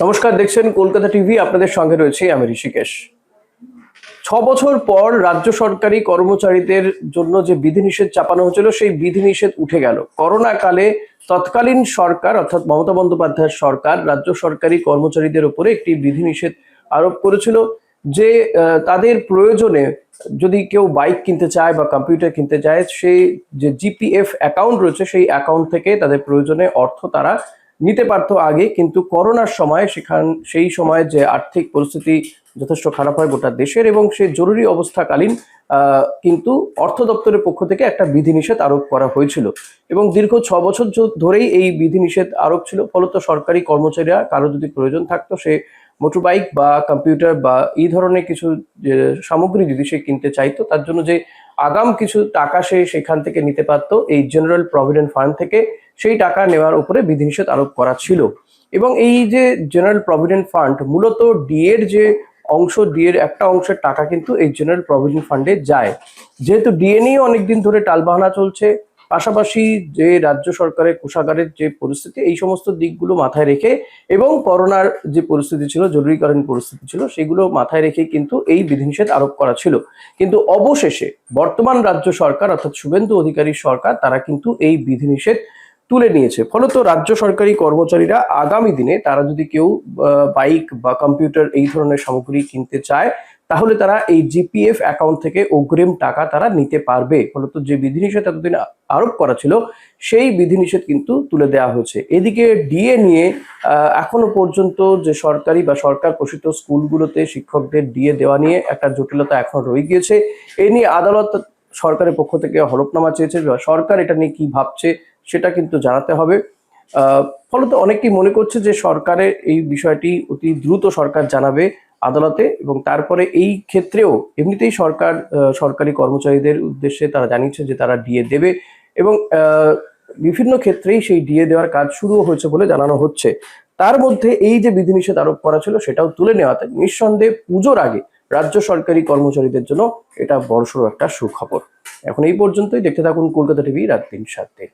নমস্কার, দেখছেন কলকাতা টিভি। আপনাদের সঙ্গে রয়েছে আমি ঋষিকেশ। 6 বছর পর রাজ্য সরকারি কর্মচারীদের জন্য যে বিধিনিষেধ চাপানো হয়েছিল সেই বিধিনিষেধ উঠে গেল। করোনা কালে তৎকালীন সরকার অর্থাৎ মমতা বন্দ্যোপাধ্যায়ের সরকার রাজ্য সরকারি কর্মচারীদের উপরে একটি বিধিনিষেধ আরোপ করেছিল যে তাদের প্রয়োজনে যদি কেউ বাইক কিনতে চায় বা কম্পিউটার কিনতে চায়, সেই যে জিপিএফ অ্যাকাউন্ট রয়েছে সেই অ্যাকাউন্ট থেকে তাদের প্রয়োজনে অর্থ তারা নিতে পারতো আগে। কিন্তু করোনার সময় সেই সময় যে আর্থিক পরিস্থিতি যথেষ্ট খারাপ হয় গোটা দেশের, এবং সেই জরুরি অবস্থাকালীন কিন্তু অর্থ দপ্তরের পক্ষ থেকে একটা বিধিনিষেধ আরোপ করা হয়েছিল এবং দীর্ঘ 6 বছর ধরেই এই বিধিনিষেধ আরোপ ছিল। ফলত সরকারি কর্মচারীরা কারো যদি প্রয়োজন থাকতো, সে মোটর বাইক বা কম্পিউটার বা এই ধরনের কিছু সামগ্রী যদি সে কিনতে চাইতো, তার জন্য যে আগাম কিছু টাকা সে সেখান থেকে নিতে পারতো এই জেনারেল প্রভিডেন্ট ফান্ড থেকে, সেই টাকা নেওয়ার উপরে বিধিনিষেধ আরোপ করা ছিল। এবং এই যে জেনারেল প্রভিডেন্ট ফান্ড মূলত ডিএর যে অংশ, ডিএর একটা অংশের টাকা কিন্তু এই জেনারেল প্রভিডেন্ট ফান্ডে যায়। যেহেতু ডিএ নিয়ে অনেকদিন ধরে টালবাহানা চলছে, পাশাপাশি যে রাজ্য সরকারের কোষাগারের যে পরিস্থিতি, এই সমস্ত দিকগুলো মাথায় রেখে এবং করোনার যে পরিস্থিতি ছিল, জরুরিকালীন পরিস্থিতি ছিল, সেগুলো মাথায় রেখে কিন্তু এই বিধিনিষেধ আরোপ করা ছিল। কিন্তু অবশেষে বর্তমান রাজ্য সরকার অর্থাৎ শুভেন্দু অধিকারীর সরকার, তারা কিন্তু এই বিধিনিষেধ তুলে নিয়েছে। ফলত রাজ্য সরকারি কর্মচারীরা আগামী দিনে তারা যদি কেউ বাইক বা কম্পিউটার এই ধরনের সামগ্রী কিনতে চায়, তাহলে তারা এই জিপিএফ অ্যাকাউন্ট থেকে অগ্রিম টাকা তারা নিতে পারবে। ফলত যে বিধিনিষেধ এতদিন আরোপ করা ছিল, সেই বিধিনিষেধ কিন্তু তুলে দেওয়া হয়েছে। এদিকে ডিএ নিয়ে এখনো পর্যন্ত যে সরকারি বা সরকার পোষিত স্কুলগুলোতে শিক্ষকদের ডিএ দেওয়া নিয়ে একটা জটিলতা এখনো রয়ে গিয়েছে। এই নিয়ে আদালত সরকারের পক্ষ থেকে হলফনামা চেয়েছে, সরকার এটা নিয়ে কি ভাবছে সেটা কিন্তু জানাতে হবে। ফলত অনেকেই মনে করছে যে সরকারের এই বিষয়টি অতি দ্রুত সরকার জানাবে আদালতে, এবং তারপরে এই ক্ষেত্রেও এমনিতেই সরকার সরকারি কর্মচারীদের উদ্দেশ্যে তারা জানিয়েছে যে তারা ডিএ দেবে, এবং বিভিন্ন ক্ষেত্রেই সেই ডিএ দেওয়ার কাজ শুরু হয়েছে বলে জানানো হচ্ছে। তার মধ্যে এই যে বিধিনিষেধ আরোপ করা ছিল সেটাও তুলে নেওয়াতে নিঃসন্দেহে পুজোর আগে রাজ্য সরকারি কর্মচারীদের জন্য এটা বড়সড় একটা সুখবর। এখন এই পর্যন্তই। দেখতে থাকুন কলকাতা টিভি রাত 3:07।